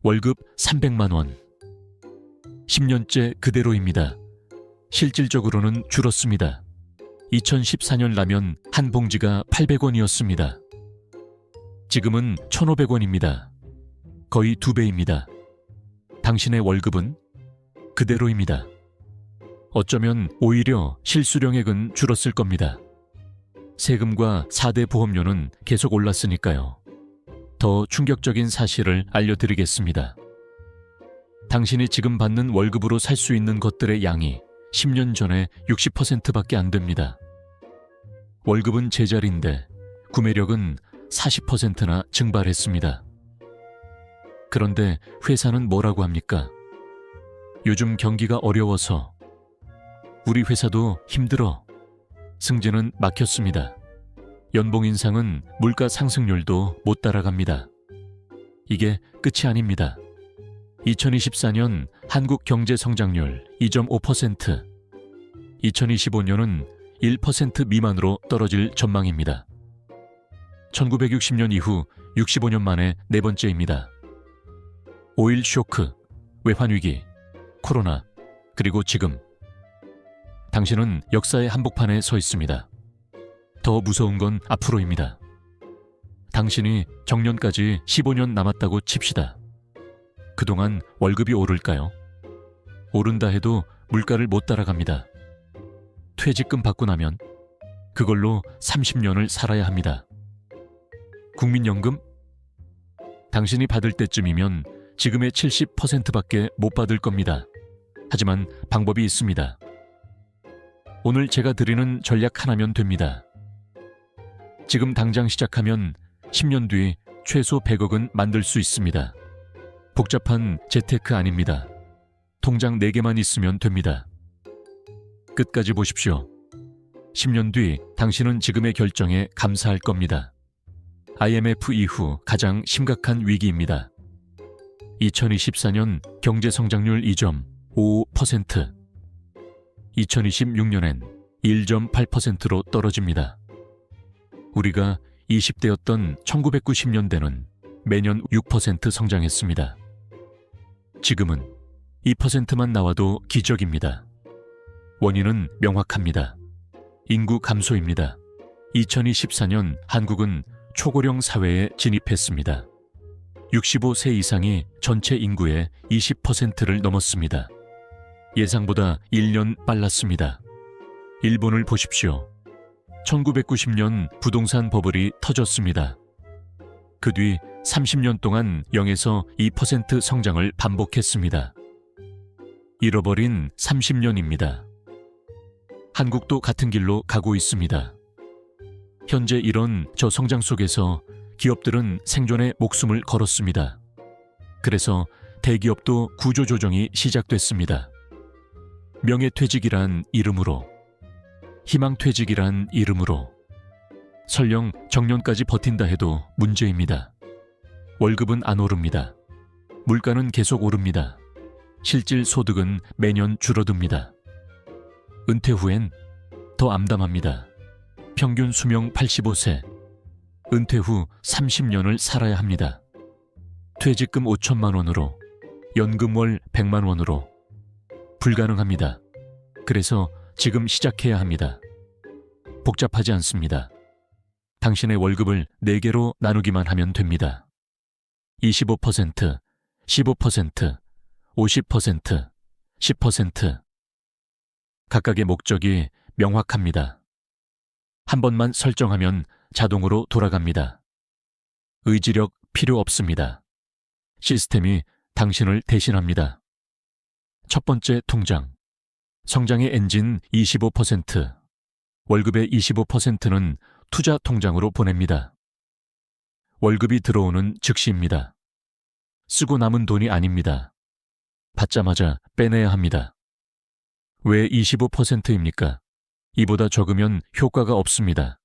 월급 300만 원. 10년째 그대로입니다. 실질적으로는 줄었습니다. 2014년 라면 한 봉지가 800원이었습니다. 지금은 1,500원입니다. 거의 2배입니다. 당신의 월급은 그대로입니다. 어쩌면 오히려 실수령액은 줄었을 겁니다. 세금과 4대 보험료는 계속 올랐으니까요. 더 충격적인 사실을 알려드리겠습니다. 당신이 지금 받는 월급으로 살 수 있는 것들의 양이 10년 전에 60%밖에 안 됩니다. 월급은 제자리인데 구매력은 40%나 증발했습니다. 그런데 회사는 뭐라고 합니까? 요즘 경기가 어려워서 우리 회사도 힘들어. 승진은 막혔습니다. 연봉 인상은 물가 상승률도 못 따라갑니다. 이게 끝이 아닙니다. 2024년 한국 경제 성장률 2.5%, 2025년은 1% 미만으로 떨어질 전망입니다. 1960년 이후 65년 만에 네 번째입니다. 오일 쇼크, 외환위기, 코로나, 그리고 지금. 당신은 역사의 한복판에 서 있습니다. 더 무서운 건 앞으로입니다. 당신이 정년까지 15년 남았다고 칩시다. 그동안 월급이 오를까요? 오른다 해도 물가를 못 따라갑니다. 퇴직금 받고 나면 그걸로 30년을 살아야 합니다. 국민연금? 당신이 받을 때쯤이면 지금의 70%밖에 못 받을 겁니다. 하지만 방법이 있습니다. 오늘 제가 드리는 전략 하나면 됩니다. 지금 당장 시작하면 10년 뒤 최소 100억은 만들 수 있습니다. 복잡한 재테크 아닙니다. 통장 4개만 있으면 됩니다. 끝까지 보십시오. 10년 뒤 당신은 지금의 결정에 감사할 겁니다. IMF 이후 가장 심각한 위기입니다. 2024년 경제 성장률 2.5%, 2026년엔 1.8%로 떨어집니다. 우리가 20대였던 1990년대는 매년 6% 성장했습니다. 지금은 2%만 나와도 기적입니다. 원인은 명확합니다. 인구 감소입니다. 2024년 한국은 초고령 사회에 진입했습니다. 65세 이상이 전체 인구의 20%를 넘었습니다. 예상보다 1년 빨랐습니다. 일본을 보십시오. 1990년 부동산 버블이 터졌습니다. 그 뒤 30년 동안 0에서 2% 성장을 반복했습니다. 잃어버린 30년입니다. 한국도 같은 길로 가고 있습니다. 현재 이런 저성장 속에서 기업들은 생존에 목숨을 걸었습니다. 그래서 대기업도 구조조정이 시작됐습니다. 명예퇴직이란 이름으로, 희망퇴직이란 이름으로, 설령 정년까지 버틴다 해도 문제입니다. 월급은 안 오릅니다. 물가는 계속 오릅니다. 실질 소득은 매년 줄어듭니다. 은퇴 후엔 더 암담합니다. 평균 수명 85세, 은퇴 후 30년을 살아야 합니다. 퇴직금 5천만 원으로, 연금월 100만 원으로. 불가능합니다. 그래서 지금 시작해야 합니다. 복잡하지 않습니다. 당신의 월급을 4개로 나누기만 하면 됩니다. 25%, 15%, 50%, 10%. 각각의 목적이 명확합니다. 한 번만 설정하면 자동으로 돌아갑니다. 의지력 필요 없습니다. 시스템이 당신을 대신합니다. 첫 번째 통장. 성장의 엔진 25%, 월급의 25%는 투자 통장으로 보냅니다. 월급이 들어오는 즉시입니다. 쓰고 남은 돈이 아닙니다. 받자마자 빼내야 합니다. 왜 25%입니까? 이보다 적으면 효과가 없습니다.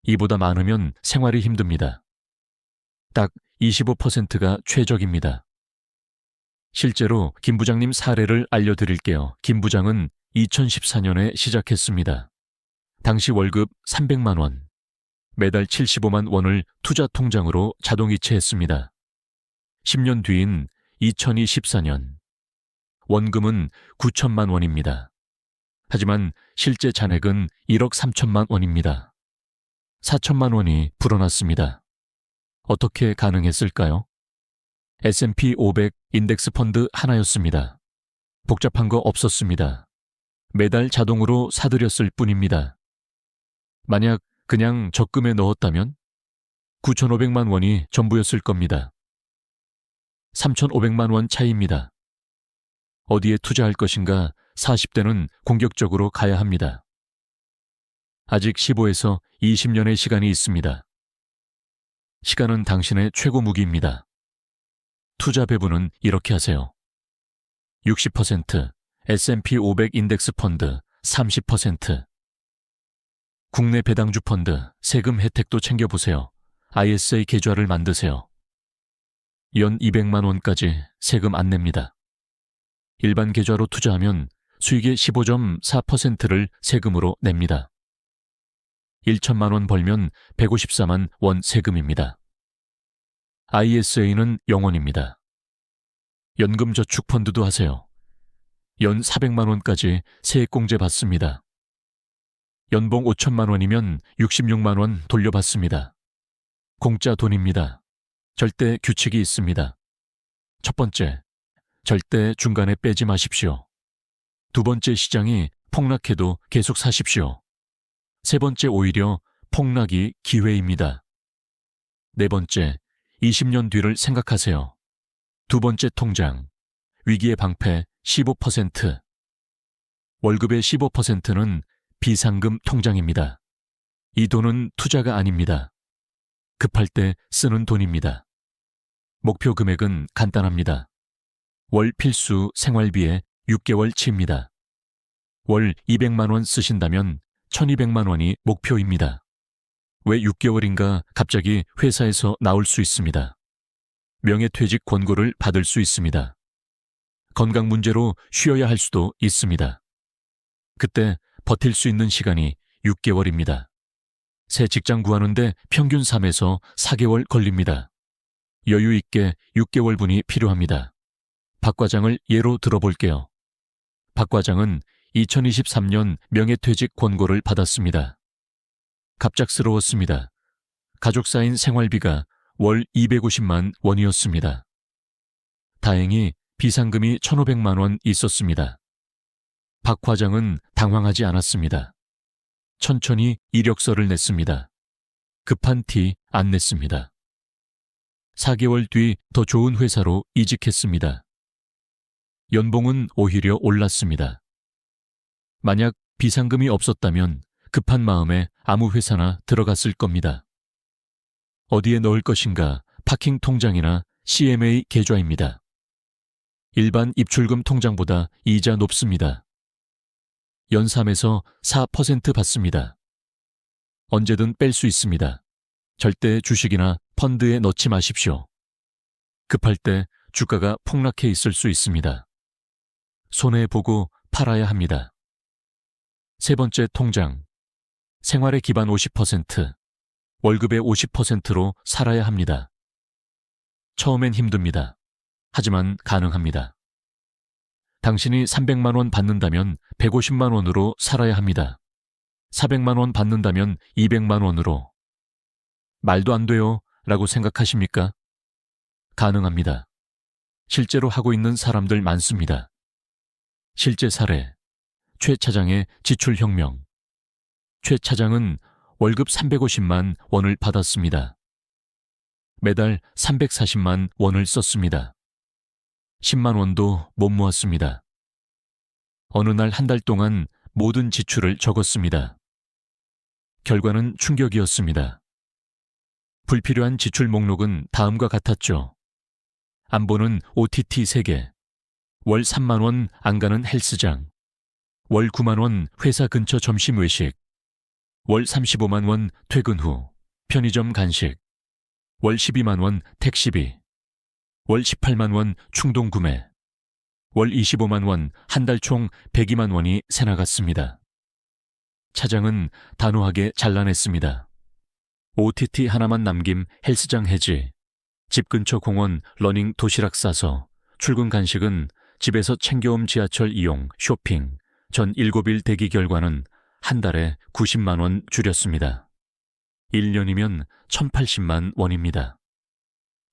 이보다 많으면 생활이 힘듭니다. 딱 25%가 최적입니다. 실제로 김 부장님 사례를 알려드릴게요. 김 부장은 2014년에 시작했습니다. 당시 월급 300만 원, 매달 75만 원을 투자 통장으로 자동이체했습니다. 10년 뒤인 2024년. 원금은 9천만 원입니다. 하지만 실제 잔액은 1억 3천만 원입니다. 4천만 원이 불어났습니다. 어떻게 가능했을까요? S&P 500 인덱스 펀드 하나였습니다. 복잡한 거 없었습니다. 매달 자동으로 사들였을 뿐입니다. 만약 그냥 적금에 넣었다면 9,500만 원이 전부였을 겁니다. 3,500만 원 차이입니다. 어디에 투자할 것인가 40대는 공격적으로 가야 합니다. 아직 15에서 20년의 시간이 있습니다. 시간은 당신의 최고 무기입니다. 투자 배분은 이렇게 하세요. 60% S&P 500 인덱스 펀드 30%. 국내 배당주 펀드 세금 혜택도 챙겨보세요. ISA 계좌를 만드세요. 연 200만 원까지 세금 안 냅니다. 일반 계좌로 투자하면 수익의 15.4%를 세금으로 냅니다. 1천만 원 벌면 154만 원 세금입니다. ISA는 0원입니다. 연금저축펀드도 하세요. 연 400만 원까지 세액공제 받습니다. 연봉 5천만 원이면 66만 원 돌려받습니다. 공짜 돈입니다. 절대 규칙이 있습니다. 첫 번째, 절대 중간에 빼지 마십시오. 두 번째, 시장이 폭락해도 계속 사십시오. 세 번째, 오히려 폭락이 기회입니다. 네 번째, 20년 뒤를 생각하세요. 두 번째 통장, 위기의 방패 15%. 월급의 15%는 비상금 통장입니다. 이 돈은 투자가 아닙니다. 급할 때 쓰는 돈입니다. 목표 금액은 간단합니다. 월 필수 생활비에 6개월치입니다. 월 200만 원 쓰신다면 1200만 원이 목표입니다. 왜 6개월인가 갑자기 회사에서 나올 수 있습니다. 명예퇴직 권고를 받을 수 있습니다. 건강 문제로 쉬어야 할 수도 있습니다. 그때 버틸 수 있는 시간이 6개월입니다. 새 직장 구하는데 평균 3에서 4개월 걸립니다. 여유 있게 6개월분이 필요합니다. 박 과장을 예로 들어볼게요. 박 과장은 2023년 명예퇴직 권고를 받았습니다. 갑작스러웠습니다. 가족 쌓인 생활비가 월 250만 원이었습니다. 다행히 비상금이 1,500만 원 있었습니다. 박 과장은 당황하지 않았습니다. 천천히 이력서를 냈습니다. 급한 티 안 냈습니다. 4개월 뒤 더 좋은 회사로 이직했습니다. 연봉은 오히려 올랐습니다. 만약 비상금이 없었다면 급한 마음에 아무 회사나 들어갔을 겁니다. 어디에 넣을 것인가 파킹 통장이나 CMA 계좌입니다. 일반 입출금 통장보다 이자 높습니다. 연 3에서 4% 받습니다. 언제든 뺄 수 있습니다. 절대 주식이나 펀드에 넣지 마십시오. 급할 때 주가가 폭락해 있을 수 있습니다. 손해보고 팔아야 합니다. 세 번째 통장. 생활의 기반 50%, 월급의 50%로 살아야 합니다. 처음엔 힘듭니다. 하지만 가능합니다. 당신이 300만 원 받는다면 150만 원으로 살아야 합니다. 400만 원 받는다면 200만 원으로. 말도 안 돼요 라고 생각하십니까? 가능합니다. 실제로 하고 있는 사람들 많습니다. 실제 사례. 최 차장의 지출혁명. 최 차장은 월급 350만 원을 받았습니다. 매달 340만 원을 썼습니다. 10만 원도 못 모았습니다. 어느 날 한 달 동안 모든 지출을 적었습니다. 결과는 충격이었습니다. 불필요한 지출 목록은 다음과 같았죠. 안 보는 OTT 3개, 월 3만 원 안 가는 헬스장, 월 9만 원 회사 근처 점심 외식, 월 35만 원 퇴근 후 편의점 간식, 월 12만 원 택시비, 월 18만 원 충동 구매, 월 25만 원 한 달 총 102만 원이 새나갔습니다. 차장은 단호하게 잘라냈습니다. OTT 하나만 남김 헬스장 해지, 집 근처 공원 러닝 도시락 싸서 출근 간식은 집에서 챙겨온 지하철 이용, 쇼핑, 전 7일 대기 결과는 한 달에 90만 원 줄였습니다. 1년이면 1,080만 원입니다.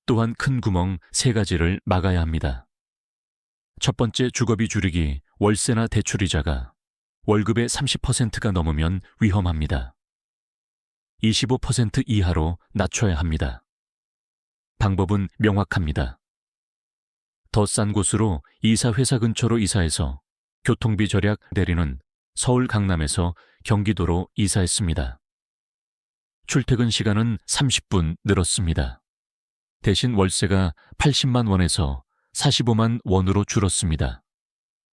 또한 큰 구멍 3가지를 막아야 합니다. 첫 번째 주거비 줄이기, 월세나 대출이자가 월급의 30%가 넘으면 위험합니다. 25% 이하로 낮춰야 합니다. 방법은 명확합니다. 더 싼 곳으로 이사 회사 근처로 이사해서 교통비 절약 대리는 서울 강남에서 경기도로 이사했습니다. 출퇴근 시간은 30분 늘었습니다. 대신 월세가 80만 원에서 45만 원으로 줄었습니다.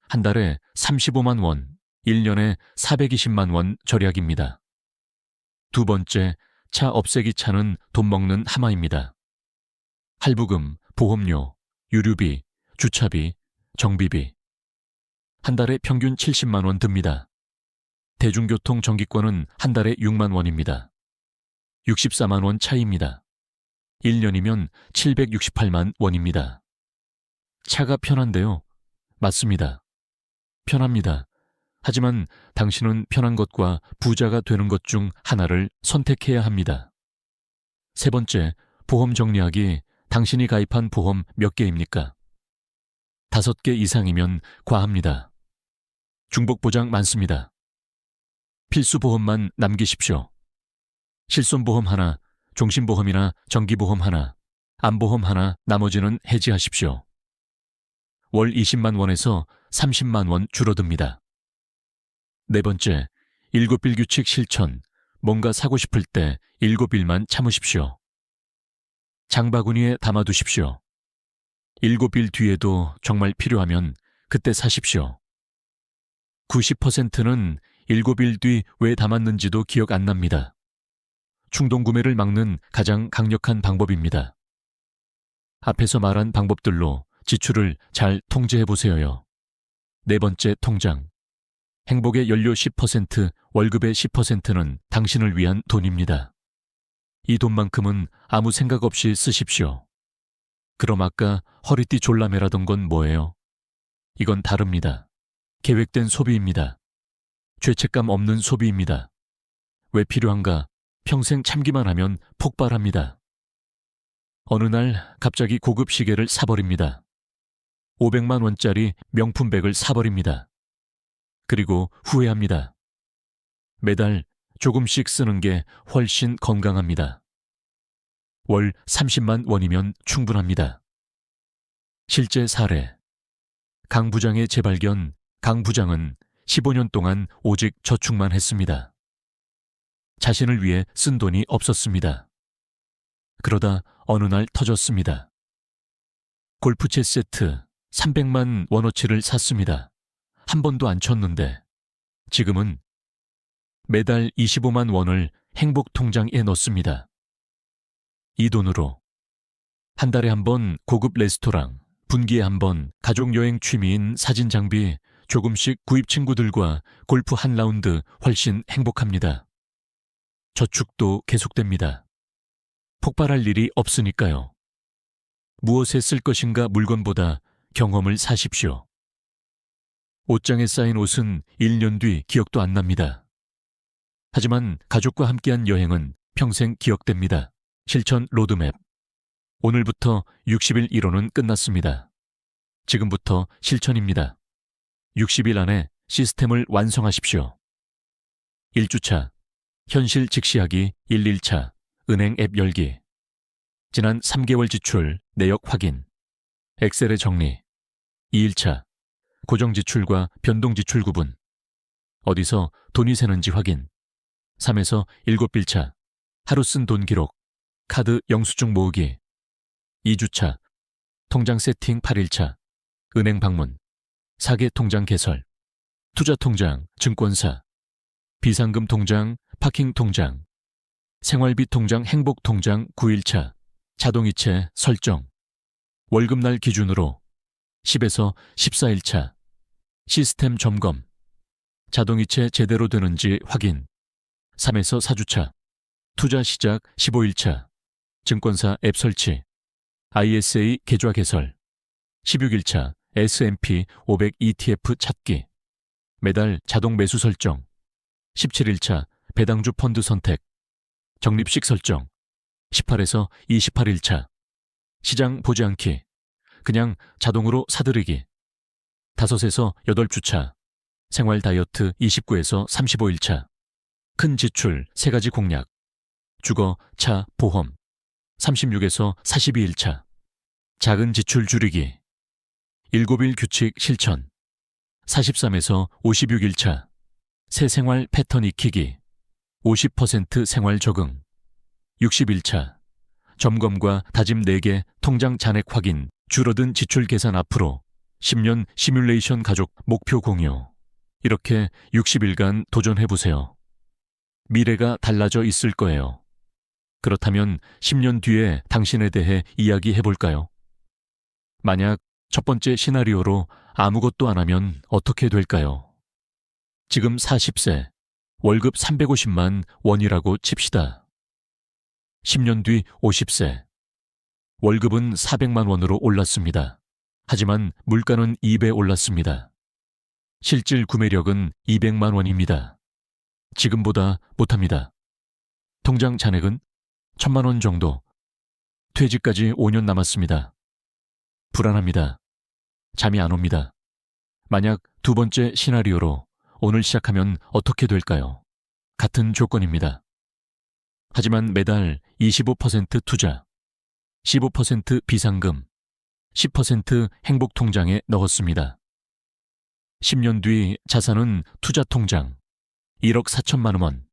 한 달에 35만 원, 1년에 420만 원 절약입니다. 두 번째, 차 없애기 차는 돈 먹는 하마입니다. 할부금, 보험료, 유류비, 주차비, 정비비. 한 달에 평균 70만 원 듭니다. 대중교통 정기권은 한 달에 6만 원입니다. 64만 원 차이입니다. 1년이면 768만 원입니다. 차가 편한데요. 맞습니다. 편합니다. 하지만 당신은 편한 것과 부자가 되는 것 중 하나를 선택해야 합니다. 세 번째, 보험 정리하기. 당신이 가입한 보험 몇 개입니까? 5개 이상이면 과합니다. 중복보장 많습니다. 필수 보험만 남기십시오. 실손보험 하나, 종신보험이나 정기보험 하나, 암보험 하나, 나머지는 해지하십시오. 월 20만 원에서 30만 원 줄어듭니다. 네 번째, 7일 규칙 실천. 뭔가 사고 싶을 때 7일만 참으십시오. 장바구니에 담아두십시오. 7일 뒤에도 정말 필요하면 그때 사십시오. 90%는 7일 뒤 왜 담았는지도 기억 안 납니다. 충동구매를 막는 가장 강력한 방법입니다. 앞에서 말한 방법들로 지출을 잘 통제해보세요. 네 번째, 통장. 행복의 연료 10%, 월급의 10%는 당신을 위한 돈입니다. 이 돈만큼은 아무 생각 없이 쓰십시오. 그럼 아까 허리띠 졸라매라던 건 뭐예요? 이건 다릅니다. 계획된 소비입니다. 죄책감 없는 소비입니다. 왜 필요한가? 평생 참기만 하면 폭발합니다. 어느 날 갑자기 고급 시계를 사버립니다. 500만 원짜리 명품백을 사버립니다. 그리고 후회합니다. 매달 조금씩 쓰는 게 훨씬 건강합니다. 월 30만 원이면 충분합니다. 실제 사례. 강 부장의 재발견. 강 부장은 15년 동안 오직 저축만 했습니다. 자신을 위해 쓴 돈이 없었습니다. 그러다 어느 날 터졌습니다. 골프채 세트 300만 원어치를 샀습니다. 한 번도 안 쳤는데 지금은 매달 25만 원을 행복통장에 넣습니다. 이 돈으로 한 달에 한 번 고급 레스토랑, 분기에 한 번 가족여행 취미인 사진 장비, 조금씩 구입 친구들과 골프 한 라운드 훨씬 행복합니다. 저축도 계속됩니다. 폭발할 일이 없으니까요. 무엇에 쓸 것인가 물건보다 경험을 사십시오. 옷장에 쌓인 옷은 1년 뒤 기억도 안 납니다. 하지만 가족과 함께한 여행은 평생 기억됩니다. 실천 로드맵. 오늘부터 60일 이론은 끝났습니다. 지금부터 실천입니다. 60일 안에 시스템을 완성하십시오. 1주차. 현실 직시하기 1일차. 은행 앱 열기. 지난 3개월 지출 내역 확인. 엑셀에 정리. 2일차. 고정지출과 변동지출 구분. 어디서 돈이 새는지 확인. 3에서 7일차. 하루 쓴 돈 기록. 카드 영수증 모으기. 2주차. 통장 세팅 8일차. 은행 방문. 사계 통장 개설. 투자 통장, 증권사. 비상금 통장, 파킹 통장. 생활비 통장, 행복 통장 9일차. 자동이체 설정. 월급날 기준으로 10에서 14일차. 시스템 점검. 자동이체 제대로 되는지 확인. 3에서 4주차. 투자 시작 15일차. 증권사 앱 설치. ISA 계좌 개설. 16일차 S&P 500 ETF 찾기. 매달 자동 매수 설정. 17일차 배당주 펀드 선택. 적립식 설정. 18에서 28일차. 시장 보지 않기. 그냥 자동으로 사들이기. 5에서 8주차. 생활 다이어트 29에서 35일차. 큰 지출 3가지 공략. 주거, 차, 보험. 36에서 42일차. 작은 지출 줄이기. 7일 규칙 실천. 43에서 56일차. 새 생활 패턴 익히기. 50% 생활 적응. 60일차. 점검과 다짐 4개 통장 잔액 확인. 줄어든 지출 계산 앞으로. 10년 시뮬레이션 가족 목표 공유. 이렇게 60일간 도전해보세요. 미래가 달라져 있을 거예요. 그렇다면 10년 뒤에 당신에 대해 이야기해볼까요? 만약 첫 번째 시나리오로 아무것도 안 하면 어떻게 될까요? 지금 40세, 월급 350만 원이라고 칩시다. 10년 뒤 50세, 월급은 400만 원으로 올랐습니다. 하지만 물가는 2배 올랐습니다. 실질 구매력은 200만 원입니다. 지금보다 못합니다. 통장 잔액은 1000만 원 정도. 퇴직까지 5년 남았습니다. 불안합니다. 잠이 안 옵니다. 만약 두 번째 시나리오로 오늘 시작하면 어떻게 될까요? 같은 조건입니다. 하지만 매달 25% 투자, 15% 비상금, 10% 행복통장에 넣었습니다. 10년 뒤 자산은 투자통장 1억 4천만 원,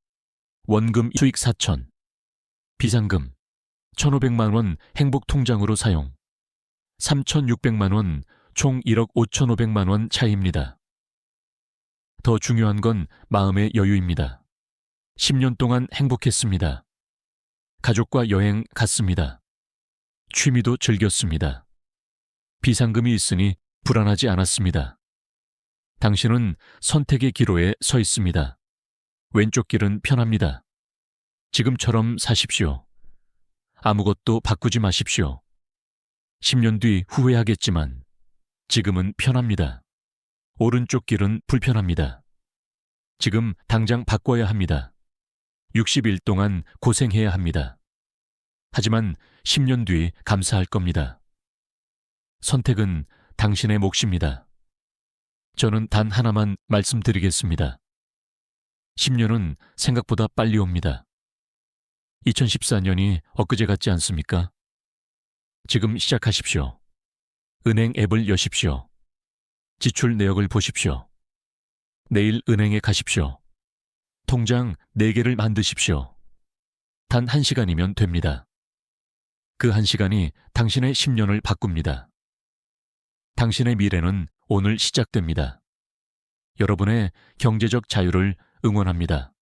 원금 수익 4천, 비상금 1,500만 원 행복통장으로 사용, 3,600만 원, 총 1억 5,500만 원 차이입니다. 더 중요한 건 마음의 여유입니다. 10년 동안 행복했습니다. 가족과 여행 갔습니다. 취미도 즐겼습니다. 비상금이 있으니 불안하지 않았습니다. 당신은 선택의 기로에 서 있습니다. 왼쪽 길은 편합니다. 지금처럼 사십시오. 아무것도 바꾸지 마십시오. 10년 뒤 후회하겠지만 지금은 편합니다. 오른쪽 길은 불편합니다. 지금 당장 바꿔야 합니다. 60일 동안 고생해야 합니다. 하지만 10년 뒤 감사할 겁니다. 선택은 당신의 몫입니다. 저는 단 하나만 말씀드리겠습니다. 10년은 생각보다 빨리 옵니다. 2014년이 엊그제 같지 않습니까? 지금 시작하십시오. 은행 앱을 여십시오. 지출 내역을 보십시오. 내일 은행에 가십시오. 통장 4개를 만드십시오. 단 1시간이면 됩니다. 그 1시간이 당신의 10년을 바꿉니다. 당신의 미래는 오늘 시작됩니다. 여러분의 경제적 자유를 응원합니다.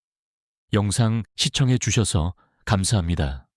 영상 시청해 주셔서 감사합니다.